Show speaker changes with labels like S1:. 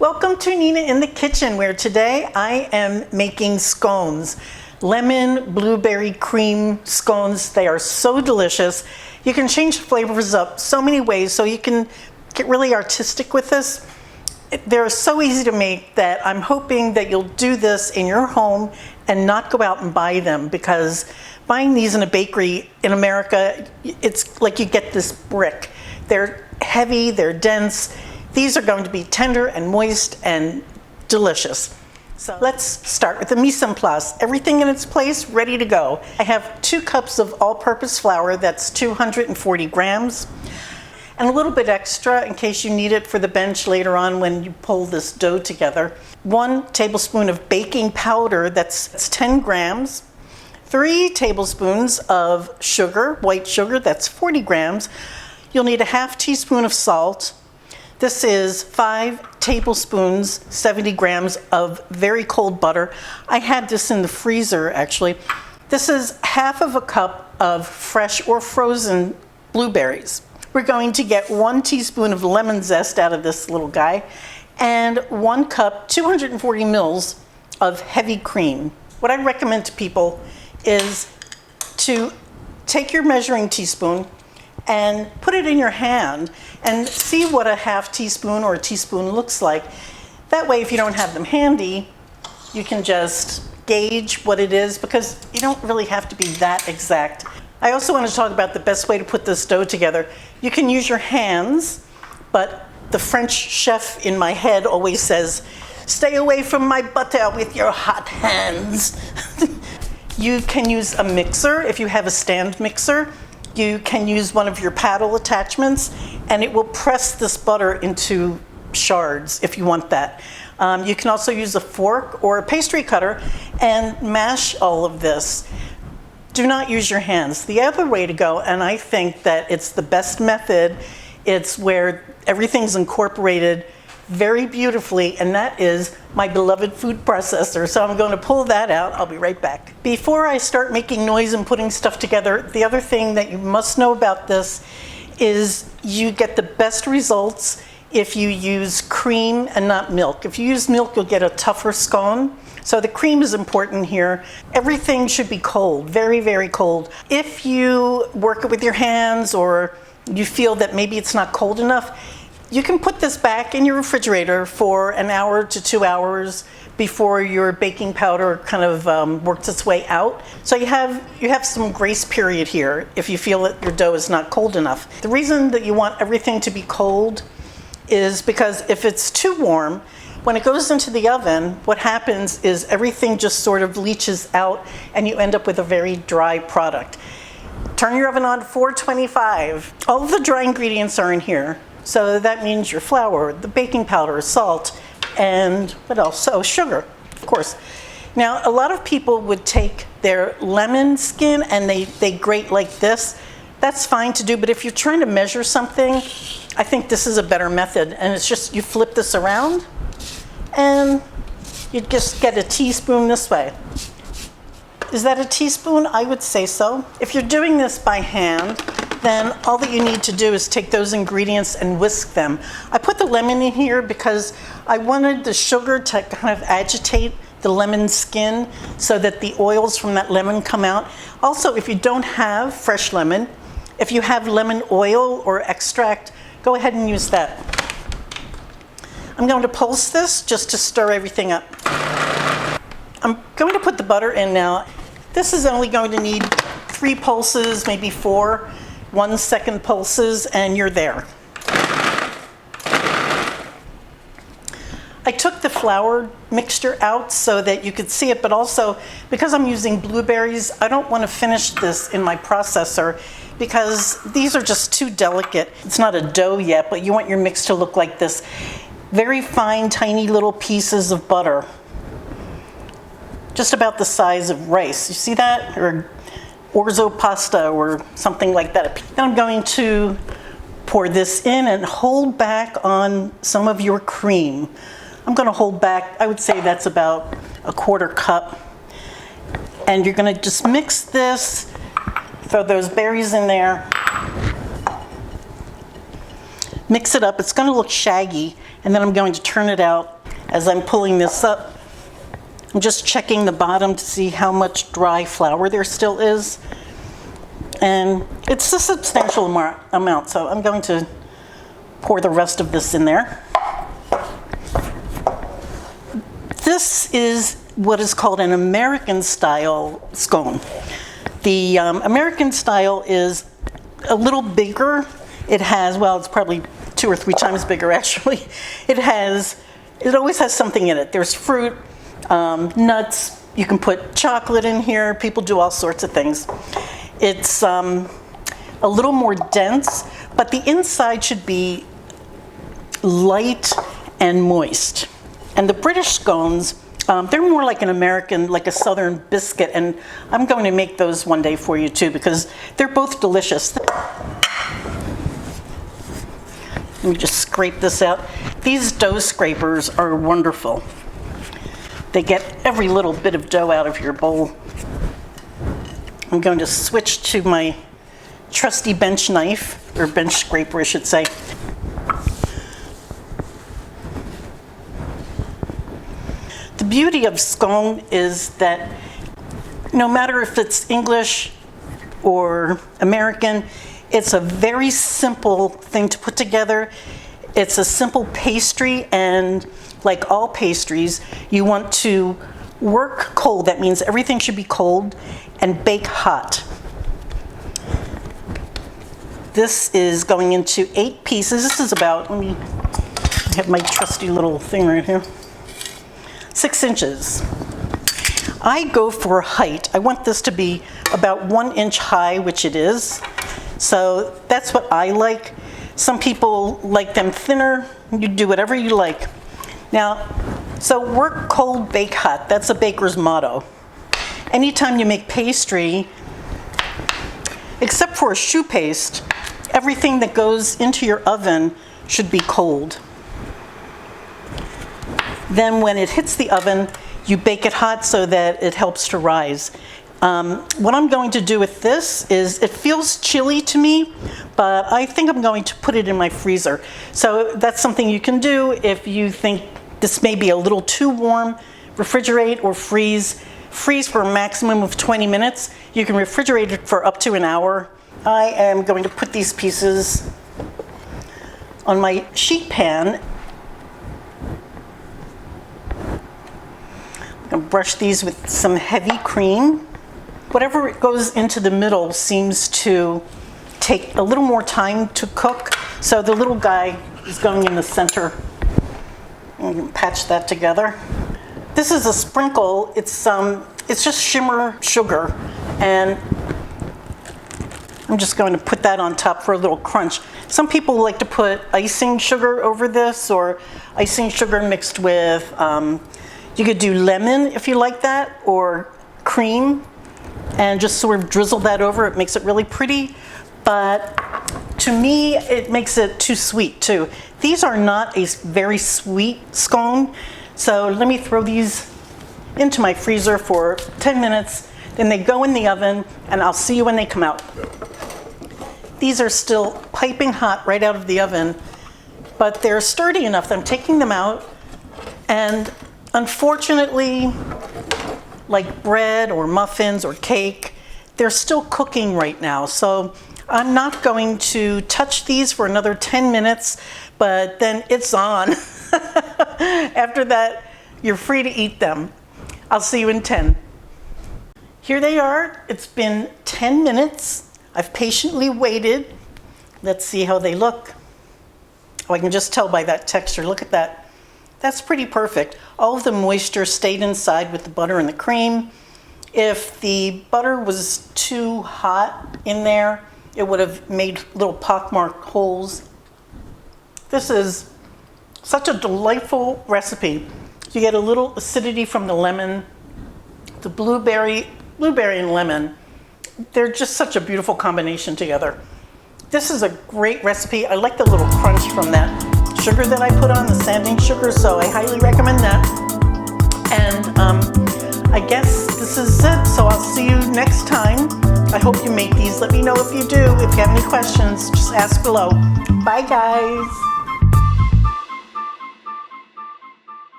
S1: Welcome to Nina in the Kitchen, where today I am making scones. Lemon blueberry cream scones. They are so delicious. You can change the flavors up so many ways, so you can get really artistic with this. They're so easy to make that I'm hoping that you'll do this in your home and not go out and buy them, because buying these in a bakery in America, it's like you get this brick. They're heavy, they're dense. These are going to be tender and moist and delicious. So let's start with the mise en place. Everything in its place, ready to go. I have 2 cups of all-purpose flour, that's 240 grams, and a little bit extra in case you need it for the bench later on when you pull this dough together. 1 tablespoon of baking powder, that's 10 grams. 3 tablespoons of sugar, white sugar, that's 40 grams. You'll need a ½ teaspoon of salt. This is 5 tablespoons, 70 grams of very cold butter. I had this in the freezer, actually. This is ½ of a cup of fresh or frozen blueberries. We're going to get 1 teaspoon of lemon zest out of this little guy, and 1 cup, 240 mils of heavy cream. What I recommend to people is to take your measuring teaspoon and put it in your hand and see what a ½ teaspoon or a teaspoon looks like. That way, if you don't have them handy, you can just gauge what it is, because you don't really have to be that exact. I also want to talk about the best way to put this dough together. You can use your hands, but the French chef in my head always says, "Stay away from my butter with your hot hands." You can use a mixer if you have a stand mixer. You can use one of your paddle attachments, and it will press this butter into shards if you want that. You can also use a fork or a pastry cutter and mash all of this. Do not use your hands. The other way to go, and I think that it's the best method, it's where everything's incorporated very beautifully, and that is my beloved food processor. So I'm going to pull that out. I'll be right back. Before I start making noise and putting stuff together, the other thing that you must know about this is you get the best results if you use cream and not milk. If you use milk, you'll get a tougher scone. So the cream is important here. Everything should be cold, very, very cold. If you work it with your hands, or you feel that maybe it's not cold enough, you can put this back in your refrigerator for an hour to 2 hours before your baking powder kind of works its way out. So you have some grace period here if you feel that your dough is not cold enough. The reason that you want everything to be cold is because if it's too warm, when it goes into the oven, what happens is everything just sort of leaches out and you end up with a very dry product. Turn your oven on to 425. All of the dry ingredients are in here. So that means your flour, the baking powder, salt, and what else? Oh, sugar, of course. Now, a lot of people would take their lemon skin and they grate like this. That's fine to do, but if you're trying to measure something, I think this is a better method. And it's just, you flip this around and you just get a teaspoon this way. Is that a teaspoon? I would say so. If you're doing this by hand, then all that you need to do is take those ingredients and whisk them. I put the lemon in here because I wanted the sugar to kind of agitate the lemon skin so that the oils from that lemon come out. Also, if you don't have fresh lemon, if you have lemon oil or extract, go ahead and use that. I'm going to pulse this just to stir everything up. I'm going to put the butter in now. This is only going to need 3 pulses, maybe 4. 1-second pulses, and you're there. I took the flour mixture out so that you could see it, but also because I'm using blueberries, I don't want to finish this in my processor because these are just too delicate. It's not a dough yet, but you want your mix to look like this. Very fine, tiny little pieces of butter. Just about the size of rice. You see that? Or orzo pasta or something like that. Then I'm going to pour this in and hold back on some of your cream. I'm going to hold back, I would say that's about a 1/4 cup. And you're going to just mix this, throw those berries in there, mix it up. It's going to look shaggy, And then I'm going to turn it out as I'm pulling this up. I'm just checking the bottom to see how much dry flour there still is. And it's a substantial amount, so I'm going to pour the rest of this in there. This is what is called an American style scone. The American style is a little bigger. It has, well, it's probably 2 or 3 times bigger actually. It always has something in it. There's fruit, nuts, you can put chocolate in here. People do all sorts of things. It's a little more dense, but the inside should be light and moist. And the British scones, they're more like an American, like a southern biscuit, and I'm going to make those one day for you too because they're both delicious. Let me just scrape this out. These dough scrapers are wonderful. They get every little bit of dough out of your bowl. I'm going to switch to my trusty bench knife, or bench scraper I should say. The beauty of scone is that no matter if it's English or American, it's a very simple thing to put together. It's a simple pastry, and like all pastries, you want to work cold. That means everything should be cold, and bake hot. This is going into 8 pieces. This is about, I have my trusty little thing right here, 6 inches. I go for height. I want this to be about 1 inch high, which it is. So that's what I like. Some people like them thinner. You do whatever you like. Now, so work cold, bake hot. That's a baker's motto. Anytime you make pastry, except for a choux paste, everything that goes into your oven should be cold. Then when it hits the oven, you bake it hot so that it helps to rise. What I'm going to do with this is, it feels chilly to me, but I think I'm going to put it in my freezer. So that's something you can do if you think this may be a little too warm. Refrigerate or freeze. Freeze for a maximum of 20 minutes. You can refrigerate it for up to an hour. I am going to put these pieces on my sheet pan. I'm going to brush these with some heavy cream. Whatever goes into the middle seems to take a little more time to cook. So the little guy is going in the center. You can patch that together. This is a sprinkle. It's just shimmer sugar, and I'm just going to put that on top for a little crunch. Some people like to put icing sugar over this, or icing sugar mixed with, you could do lemon if you like that, or cream, and just sort of drizzle that over. It makes it really pretty, but to me, it makes it too sweet too. These are not a very sweet scone, so let me throw these into my freezer for 10 minutes, then they go in the oven, and I'll see you when they come out. These are still piping hot right out of the oven, but they're sturdy enough that I'm taking them out, and unfortunately, like bread or muffins or cake, they're still cooking right now. So I'm not going to touch these for another 10 minutes, but then it's on. After that, you're free to eat them. I'll see you in 10. Here they are. It's been 10 minutes. I've patiently waited. Let's see how they look. Oh, I can just tell by that texture. Look at that. That's pretty perfect. All of the moisture stayed inside with the butter and the cream. If the butter was too hot in there, it would have made little pockmarked holes. This is such a delightful recipe. You get a little acidity from the lemon, the blueberry and lemon. They're just such a beautiful combination together. This is a great recipe. I like the little crunch from that sugar that I put on, the sanding sugar, so I highly recommend that. And I guess this is it, so I'll see you next time. I hope you make these. Let me know if you do. If you have any questions, just ask below. Bye, guys.